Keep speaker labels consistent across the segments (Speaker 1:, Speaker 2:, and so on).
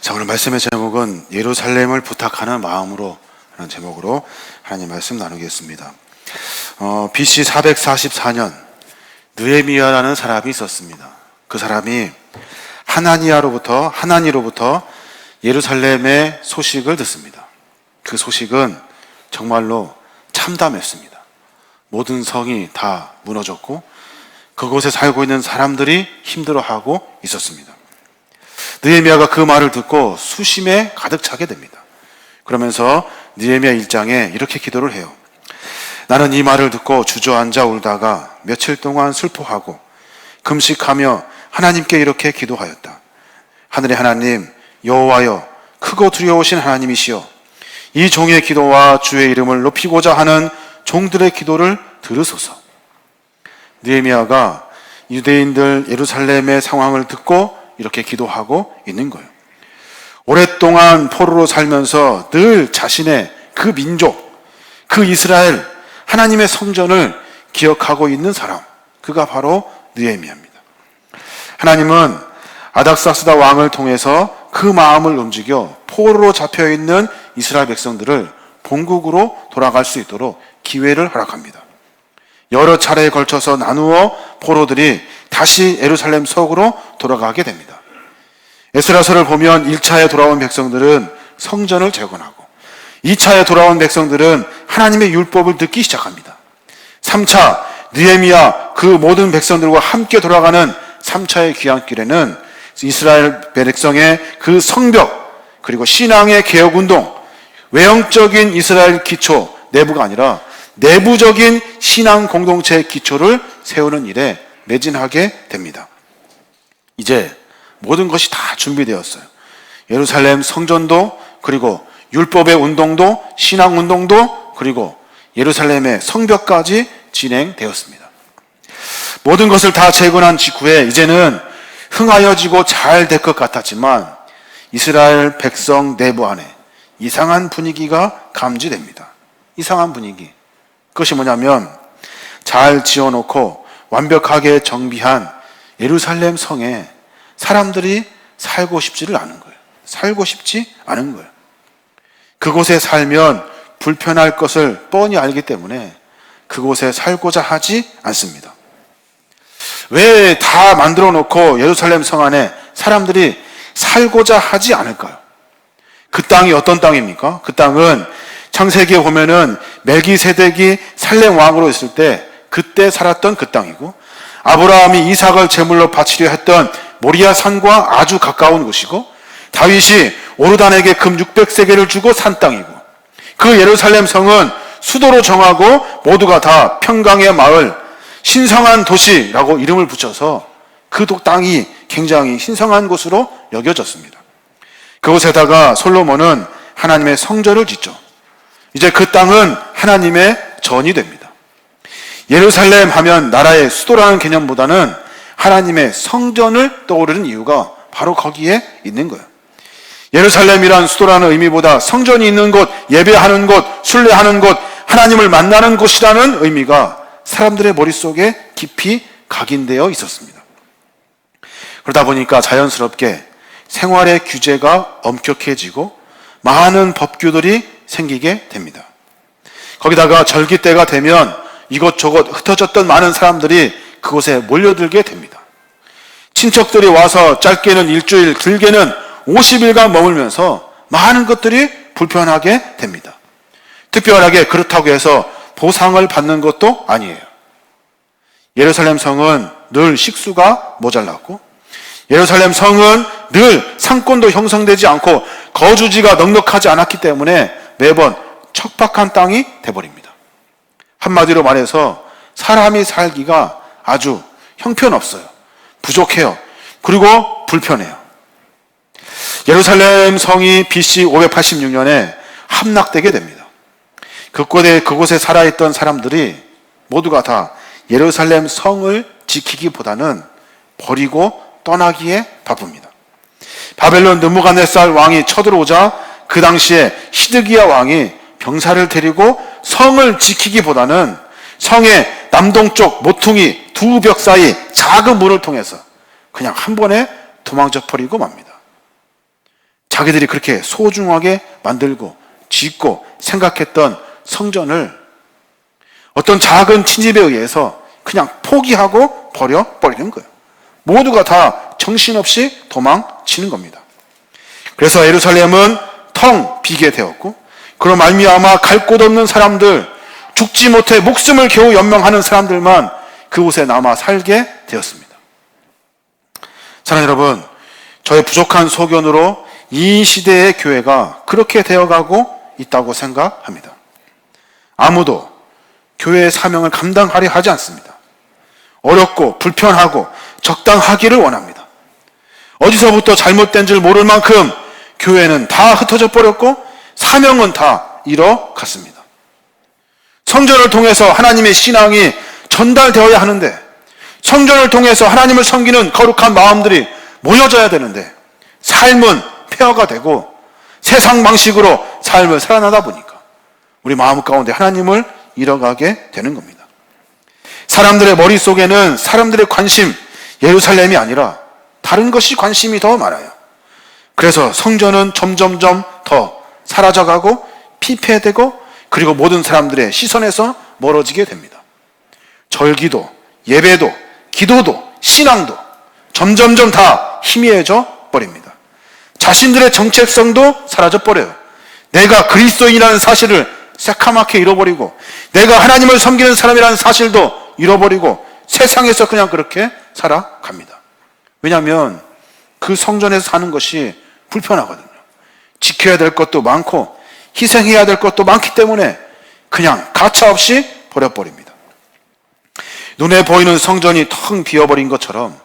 Speaker 1: 자, 오늘 말씀의 제목은 예루살렘을 부탁하는 마음으로 라는 제목으로 하나님 말씀 나누겠습니다. BC 444년 느헤미야라는 사람이 있었습니다. 그 사람이 하나니로부터 예루살렘의 소식을 듣습니다. 그 소식은 정말로 참담했습니다. 모든 성이 다 무너졌고 그곳에 살고 있는 사람들이 힘들어하고 있었습니다. 느헤미야가 그 말을 듣고 수심에 가득 차게 됩니다. 그러면서 느헤미야 1장에 이렇게 기도를 해요. 나는 이 말을 듣고 주저앉아 울다가 며칠 동안 슬퍼하고 금식하며 하나님께 이렇게 기도하였다. 하늘의 하나님 여호와여, 크고 두려우신 하나님이시여, 이 종의 기도와 주의 이름을 높이고자 하는 종들의 기도를 들으소서. 느헤미야가 유대인들 예루살렘의 상황을 듣고 이렇게 기도하고 있는 거예요. 오랫동안 포로로 살면서 늘 자신의 그 민족, 그 이스라엘, 하나님의 성전을 기억하고 있는 사람, 그가 바로 느헤미야입니다. 하나님은 아닥사스다 왕을 통해서 그 마음을 움직여 포로로 잡혀있는 이스라엘 백성들을 본국으로 돌아갈 수 있도록 기회를 허락합니다. 여러 차례에 걸쳐서 나누어 포로들이 다시 예루살렘 속으로 돌아가게 됩니다. 에스라서를 보면 1차에 돌아온 백성들은 성전을 재건하고 2차에 돌아온 백성들은 하나님의 율법을 듣기 시작합니다. 3차 느헤미야 그 모든 백성들과 함께 돌아가는 3차의 귀환길에는 이스라엘 백성의 그 성벽 그리고 신앙의 개혁운동, 외형적인 이스라엘 기초 내부가 아니라 내부적인 신앙 공동체의 기초를 세우는 일에 매진하게 됩니다. 이제 모든 것이 다 준비되었어요. 예루살렘 성전도, 그리고 율법의 운동도, 신앙 운동도, 그리고 예루살렘의 성벽까지 진행되었습니다. 모든 것을 다 재건한 직후에 이제는 흥하여지고 잘 될 것 같았지만 이스라엘 백성 내부 안에 이상한 분위기가 감지됩니다. 이상한 분위기. 그것이 뭐냐면 잘 지어놓고 완벽하게 정비한 예루살렘 성에 사람들이 살고 싶지를 않은 거예요. 살고 싶지 않은 거예요. 그곳에 살면 불편할 것을 뻔히 알기 때문에 그곳에 살고자 하지 않습니다. 왜 다 만들어 놓고 예루살렘 성 안에 사람들이 살고자 하지 않을까요? 그 땅이 어떤 땅입니까? 그 땅은 창세기에 보면은 멜기세덱이 살렘 왕으로 있을 때 그때 살았던 그 땅이고, 아브라함이 이삭을 제물로 바치려 했던 모리아 산과 아주 가까운 곳이고, 다윗이 오르단에게 금 600세겔을 주고 산 땅이고, 그 예루살렘 성은 수도로 정하고 모두가 다 평강의 마을, 신성한 도시라고 이름을 붙여서 그 땅이 굉장히 신성한 곳으로 여겨졌습니다. 그곳에다가 솔로몬은 하나님의 성전을 짓죠. 이제 그 땅은 하나님의 전이 됩니다. 예루살렘 하면 나라의 수도라는 개념보다는 하나님의 성전을 떠오르는 이유가 바로 거기에 있는 거예요. 예루살렘이란 수도라는 의미보다 성전이 있는 곳, 예배하는 곳, 순례하는 곳, 하나님을 만나는 곳이라는 의미가 사람들의 머릿속에 깊이 각인되어 있었습니다. 그러다 보니까 자연스럽게 생활의 규제가 엄격해지고 많은 법규들이 생기게 됩니다. 거기다가 절기 때가 되면 이곳저곳 흩어졌던 많은 사람들이 그곳에 몰려들게 됩니다. 친척들이 와서 짧게는 일주일, 길게는 50일간 머물면서 많은 것들이 불편하게 됩니다. 특별하게 그렇다고 해서 보상을 받는 것도 아니에요. 예루살렘 성은 늘 식수가 모자랐고, 예루살렘 성은 늘 상권도 형성되지 않고 거주지가 넉넉하지 않았기 때문에 매번 척박한 땅이 돼버립니다. 한마디로 말해서 사람이 살기가 아주 형편없어요. 부족해요. 그리고 불편해요. 예루살렘 성이 BC 586년에 함락되게 됩니다. 그곳에 살아있던 사람들이 모두가 다 예루살렘 성을 지키기보다는 버리고 떠나기에 바쁩니다. 바벨론 느부갓네살 왕이 쳐들어오자 그 당시에 시드기야 왕이 병사를 데리고 성을 지키기보다는 성의 남동쪽 모퉁이 두 벽 사이 작은 문을 통해서 그냥 한 번에 도망쳐 버리고 맙니다. 자기들이 그렇게 소중하게 만들고 짓고 생각했던 성전을 어떤 작은 친집에 의해서 그냥 포기하고 버려버리는 거예요. 모두가 다 정신없이 도망치는 겁니다. 그래서 예루살렘은 텅 비게 되었고, 그로 말미암아 갈 곳 없는 사람들, 죽지 못해 목숨을 겨우 연명하는 사람들만 그곳에 남아 살게 되었습니다. 사랑하는 여러분, 저의 부족한 소견으로 이 시대의 교회가 그렇게 되어가고 있다고 생각합니다. 아무도 교회의 사명을 감당하려 하지 않습니다. 어렵고 불편하고 적당하기를 원합니다. 어디서부터 잘못된 줄 모를 만큼 교회는 다 흩어져 버렸고 사명은 다 잃어갔습니다. 성전을 통해서 하나님의 신앙이 전달되어야 하는데, 성전을 통해서 하나님을 섬기는 거룩한 마음들이 모여져야 되는데, 삶은 폐허가 되고 세상 방식으로 삶을 살아나다 보니까 우리 마음 가운데 하나님을 잃어가게 되는 겁니다. 사람들의 머릿속에는 사람들의 관심, 예루살렘이 아니라 다른 것이 관심이 더 많아요. 그래서 성전은 점점점 더 사라져가고 피폐되고, 그리고 모든 사람들의 시선에서 멀어지게 됩니다. 절기도, 예배도, 기도도, 신앙도 점점점 다 희미해져 버립니다. 자신들의 정체성도 사라져 버려요. 내가 그리스도인이라는 사실을 새카맣게 잃어버리고, 내가 하나님을 섬기는 사람이라는 사실도 잃어버리고 세상에서 그냥 그렇게 살아갑니다. 왜냐하면 그 성전에서 사는 것이 불편하거든요. 지켜야 될 것도 많고 희생해야 될 것도 많기 때문에 그냥 가차없이 버려버립니다. 눈에 보이는 성전이 텅 비어버린 것처럼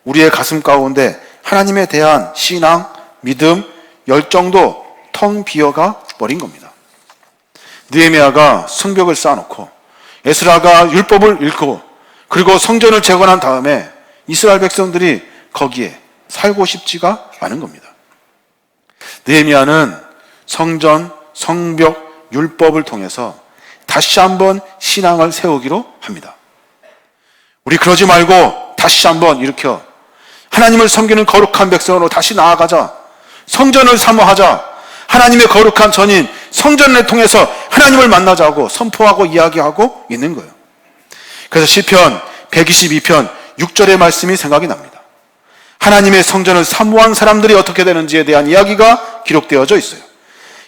Speaker 1: 우리의 가슴 가운데 하나님에 대한 신앙, 믿음, 열정도 텅 비어가 버린 겁니다. 느헤미야가 성벽을 쌓아놓고 에스라가 율법을 읽고 그리고 성전을 재건한 다음에 이스라엘 백성들이 거기에 살고 싶지가 않은 겁니다. 느헤미야는 성전, 성벽, 율법을 통해서 다시 한번 신앙을 세우기로 합니다. 우리 그러지 말고 다시 한번 일으켜 하나님을 섬기는 거룩한 백성으로 다시 나아가자. 성전을 사모하자. 하나님의 거룩한 전인 성전을 통해서 하나님을 만나자고 선포하고 이야기하고 있는 거예요. 그래서 시편 122편 6절의 말씀이 생각이 납니다. 하나님의 성전을 사모한 사람들이 어떻게 되는지에 대한 이야기가 기록되어져 있어요.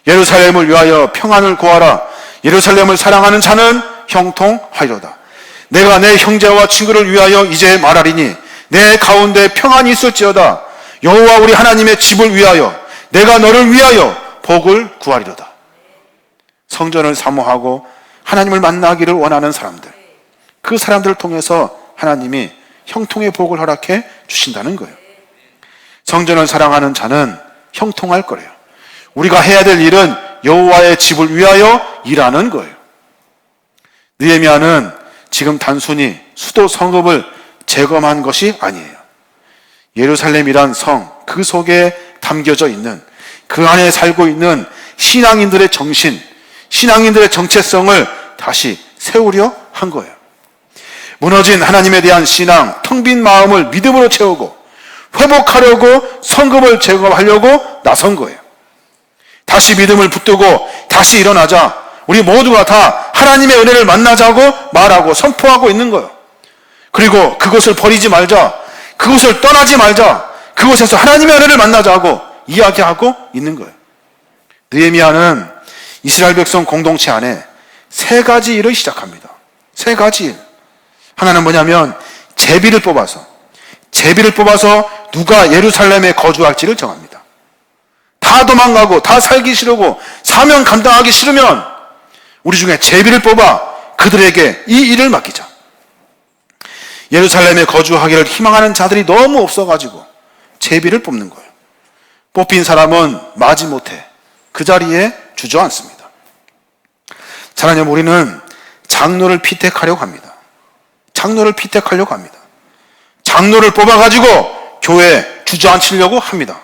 Speaker 1: 예루살렘을 위하여 평안을 구하라. 예루살렘을 사랑하는 자는 형통하리로다. 내가 내 형제와 친구를 위하여 이제 말하리니 내 가운데 평안이 있을지어다. 여호와 우리 하나님의 집을 위하여 내가 너를 위하여 복을 구하리로다. 성전을 사모하고 하나님을 만나기를 원하는 사람들, 그 사람들을 통해서 하나님이 형통의 복을 허락해 주신다는 거예요. 성전을 사랑하는 자는 형통할 거래요. 우리가 해야 될 일은 여호와의 집을 위하여 일하는 거예요. 느헤미야는 지금 단순히 수도 성읍을 재검한 것이 아니에요. 예루살렘이란 성, 그 속에 담겨져 있는, 그 안에 살고 있는 신앙인들의 정신, 신앙인들의 정체성을 다시 세우려 한 거예요. 무너진 하나님에 대한 신앙, 텅 빈 마음을 믿음으로 채우고 회복하려고 성읍을 제거하려고 나선 거예요. 다시 믿음을 붙들고 다시 일어나자. 우리 모두가 다 하나님의 은혜를 만나자고 말하고 선포하고 있는 거예요. 그리고 그것을 버리지 말자. 그것을 떠나지 말자. 그곳에서 하나님의 은혜를 만나자고 이야기하고 있는 거예요. 느헤미야는 이스라엘 백성 공동체 안에 세 가지 일을 시작합니다. 세 가지 일. 하나는 뭐냐면 제비를 뽑아서 누가 예루살렘에 거주할지를 정합니다. 다 도망가고 다 살기 싫고 사명 감당하기 싫으면 우리 중에 제비를 뽑아 그들에게 이 일을 맡기자. 예루살렘에 거주하기를 희망하는 자들이 너무 없어가지고 제비를 뽑는 거예요. 뽑힌 사람은 마지못해 그 자리에 주저앉습니다. 사랑하는 우리는 장로를 피택하려고 합니다. 장로를 피택하려고 합니다. 장로를 뽑아가지고 교회에 주저앉히려고 합니다.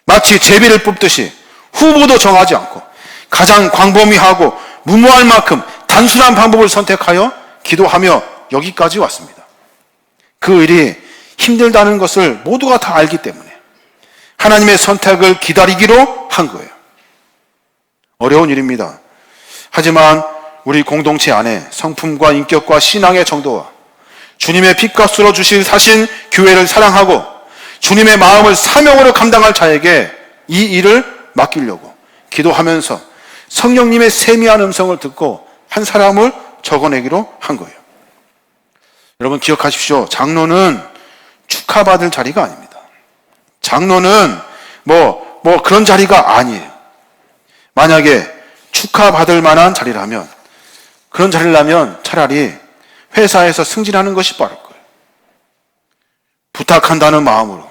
Speaker 1: 마치 제비를 뽑듯이 후보도 정하지 않고 가장 광범위하고 무모할 만큼 단순한 방법을 선택하여 기도하며 여기까지 왔습니다. 그 일이 힘들다는 것을 모두가 다 알기 때문에 하나님의 선택을 기다리기로 한 거예요. 어려운 일입니다. 하지만 우리 공동체 안에 성품과 인격과 신앙의 정도와 주님의 핏값으로 사신 교회를 사랑하고 주님의 마음을 사명으로 감당할 자에게 이 일을 맡기려고 기도하면서 성령님의 세미한 음성을 듣고 한 사람을 적어내기로 한 거예요. 여러분 기억하십시오. 장로는 축하받을 자리가 아닙니다. 장로는 뭐 그런 자리가 아니에요. 만약에 축하받을 만한 자리라면, 그런 자리라면 차라리 회사에서 승진하는 것이 빠를 거예요. 부탁한다는 마음으로,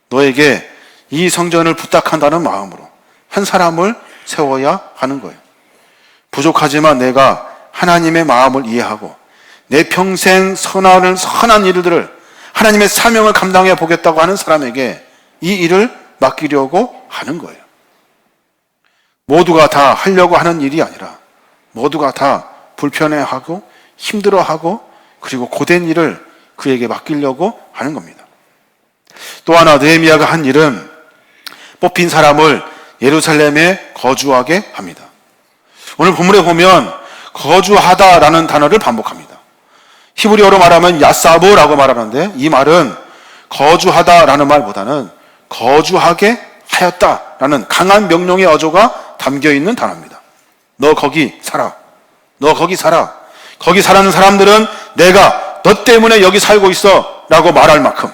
Speaker 1: 너에게 이 성전을 부탁한다는 마음으로 한 사람을 세워야 하는 거예요. 부족하지만 내가 하나님의 마음을 이해하고 내 평생 선한 일들을 하나님의 사명을 감당해 보겠다고 하는 사람에게 이 일을 맡기려고 하는 거예요. 모두가 다 하려고 하는 일이 아니라 모두가 다 불편해하고 힘들어하고 그리고 고된 일을 그에게 맡기려고 하는 겁니다. 또 하나 느헤미야가 한 일은 뽑힌 사람을 예루살렘에 거주하게 합니다. 오늘 본문에 보면 거주하다라는 단어를 반복합니다. 히브리어로 말하면 야사브라고 말하는데 이 말은 거주하다라는 말보다는 거주하게 하였다라는 강한 명령의 어조가 담겨있는 단어입니다. 너 거기 살아. 너 거기 살아. 거기 사는 사람들은 내가 너 때문에 여기 살고 있어 라고 말할 만큼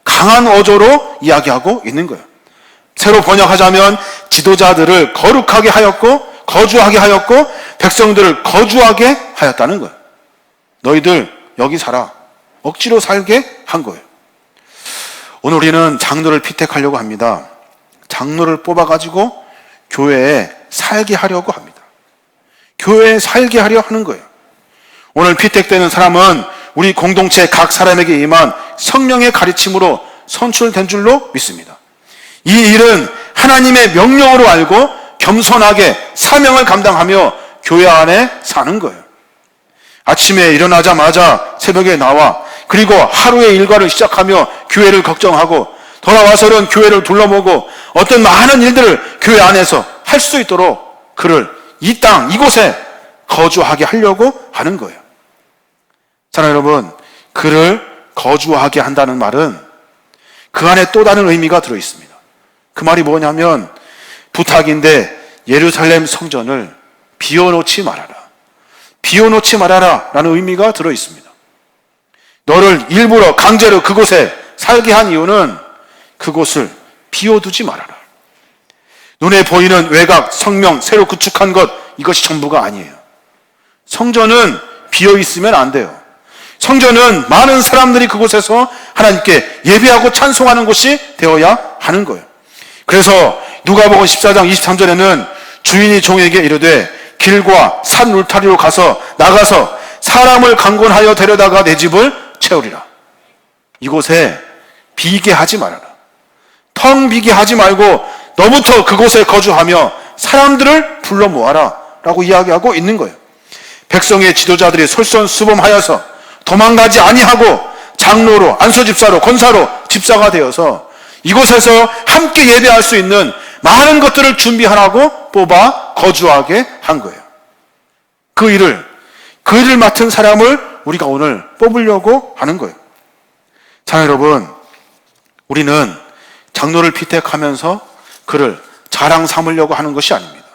Speaker 1: 강한 어조로 이야기하고 있는 거예요. 새로 번역하자면 지도자들을 거룩하게 하였고 거주하게 하였고 백성들을 거주하게 하였다는 거예요. 너희들 여기 살아. 억지로 살게 한 거예요. 오늘 우리는 장로를 피택하려고 합니다. 장로를 뽑아가지고 교회에 살게 하려고 합니다. 교회에 살게 하려 하는 거예요. 오늘 피택되는 사람은 우리 공동체 각 사람에게 임한 성령의 가르침으로 선출된 줄로 믿습니다. 이 일은 하나님의 명령으로 알고 겸손하게 사명을 감당하며 교회 안에 사는 거예요. 아침에 일어나자마자 새벽에 나와 그리고 하루의 일과를 시작하며 교회를 걱정하고 돌아와서는 교회를 둘러보고 어떤 많은 일들을 교회 안에서 할 수 있도록 그를 이 땅, 이곳에 거주하게 하려고 하는 거예요. 사랑하는 여러분, 그를 거주하게 한다는 말은 그 안에 또 다른 의미가 들어있습니다. 그 말이 뭐냐면 부탁인데 예루살렘 성전을 비워놓지 말아라. 비워놓지 말아라 라는 의미가 들어있습니다. 너를 일부러 강제로 그곳에 살게 한 이유는 그곳을 비워두지 말아라. 눈에 보이는 외곽, 성명, 새로 구축한 것 이것이 전부가 아니에요. 성전은 비어있으면 안 돼요. 성전은 많은 사람들이 그곳에서 하나님께 예배하고 찬송하는 곳이 되어야 하는 거예요. 그래서 누가복음 14장 23절에는 주인이 종에게 이르되 길과 산 울타리로 나가서 사람을 강권하여 데려다가 내 집을 채우리라. 이곳에 비게 하지 말아라. 텅 비게 하지 말고 너부터 그곳에 거주하며 사람들을 불러 모아라 라고 이야기하고 있는 거예요. 백성의 지도자들이 솔선수범하여서 도망가지 아니하고 장로로, 안수집사로, 권사로, 집사가 되어서 이곳에서 함께 예배할 수 있는 많은 것들을 준비하라고 뽑아 거주하게 한 거예요. 그 일을 맡은 사람을 우리가 오늘 뽑으려고 하는 거예요. 자, 여러분, 우리는 장로를 피택하면서 그를 자랑 삼으려고 하는 것이 아닙니다.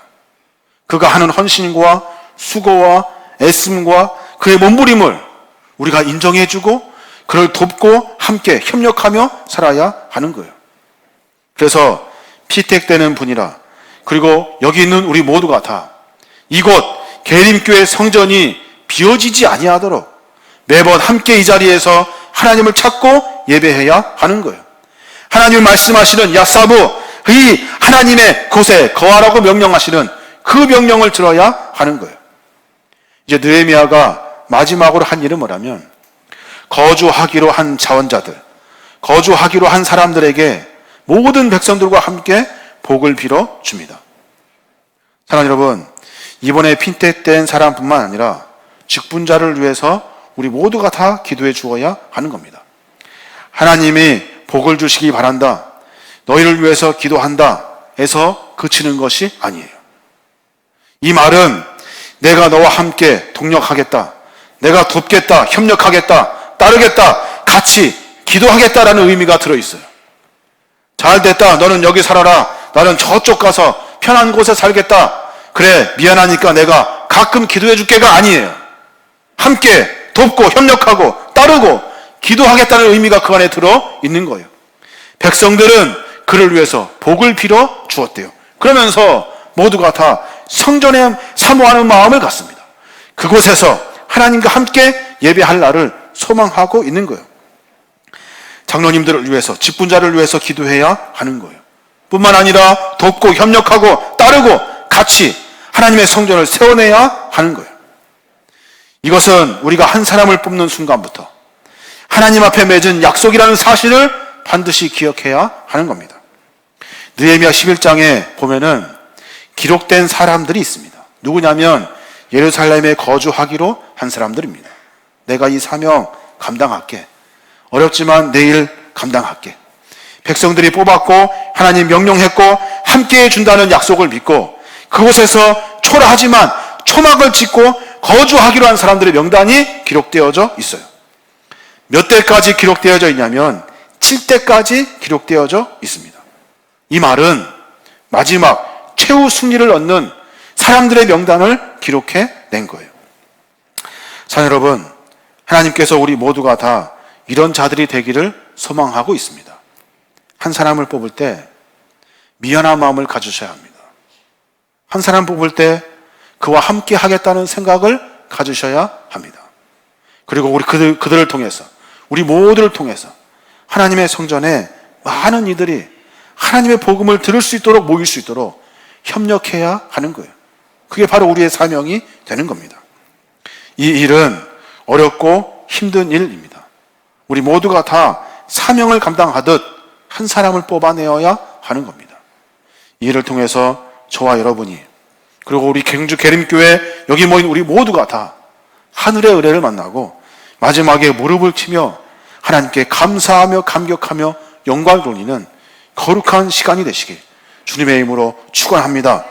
Speaker 1: 그가 하는 헌신과 수고와 애씀과 그의 몸부림을 우리가 인정해주고 그를 돕고 함께 협력하며 살아야 하는 거예요. 그래서 피택되는 분이라 그리고 여기 있는 우리 모두가 다 이곳 계림교회 성전이 비워지지 아니하도록 매번 함께 이 자리에서 하나님을 찾고 예배해야 하는 거예요. 하나님을 말씀하시는 야사부 이 하나님의 곳에 거하라고 명령하시는 그 명령을 들어야 하는 거예요. 이제 느헤미야가 마지막으로 한 일은 뭐냐면 거주하기로 한 자원자들, 거주하기로 한 사람들에게 모든 백성들과 함께 복을 빌어 줍니다. 사랑하는 여러분, 이번에 핀택된 사람뿐만 아니라 직분자를 위해서 우리 모두가 다 기도해 주어야 하는 겁니다. 하나님이 복을 주시기 바란다. 너희를 위해서 기도한다 해서 그치는 것이 아니에요. 이 말은 내가 너와 함께 동력하겠다, 내가 돕겠다, 협력하겠다, 따르겠다, 같이 기도하겠다라는 의미가 들어있어요. 잘 됐다, 너는 여기 살아라, 나는 저쪽 가서 편한 곳에 살겠다, 그래 미안하니까 내가 가끔 기도해 줄게가 아니에요. 함께 돕고 협력하고 따르고 기도하겠다는 의미가 그 안에 들어 있는 거예요. 백성들은 그를 위해서 복을 빌어 주었대요. 그러면서 모두가 다 성전에 사모하는 마음을 갖습니다. 그곳에서 하나님과 함께 예배할 날을 소망하고 있는 거예요. 장로님들을 위해서, 직분자를 위해서 기도해야 하는 거예요. 뿐만 아니라 돕고 협력하고 따르고 같이 하나님의 성전을 세워내야 하는 거예요. 이것은 우리가 한 사람을 뽑는 순간부터 하나님 앞에 맺은 약속이라는 사실을 반드시 기억해야 하는 겁니다. 느헤미야 11장에 보면은 기록된 사람들이 있습니다. 누구냐면 예루살렘에 거주하기로 한 사람들입니다. 내가 이 사명 감당할게. 어렵지만 내일 감당할게. 백성들이 뽑았고 하나님 명령했고 함께 해준다는 약속을 믿고 그곳에서 초라하지만 초막을 짓고 거주하기로 한 사람들의 명단이 기록되어져 있어요. 몇 대까지 기록되어져 있냐면 7대까지 기록되어져 있습니다. 이 말은 마지막 최후 승리를 얻는 사람들의 명단을 기록해 낸 거예요. 자, 여러분, 하나님께서 우리 모두가 다 이런 자들이 되기를 소망하고 있습니다. 한 사람을 뽑을 때 미안한 마음을 가지셔야 합니다. 한 사람 뽑을 때 그와 함께 하겠다는 생각을 가지셔야 합니다. 그리고 우리 그들을 통해서, 우리 모두를 통해서 하나님의 성전에 많은 이들이 하나님의 복음을 들을 수 있도록 모일 수 있도록 협력해야 하는 거예요. 그게 바로 우리의 사명이 되는 겁니다. 이 일은 어렵고 힘든 일입니다. 우리 모두가 다 사명을 감당하듯 한 사람을 뽑아내어야 하는 겁니다. 이 일을 통해서 저와 여러분이, 그리고 우리 경주 계림교회 여기 모인 우리 모두가 다 하늘의 은혜를 만나고 마지막에 무릎을 치며 하나님께 감사하며 감격하며 영광을 돌리는 거룩한 시간이 되시길 주님의 이름으로 축원합니다.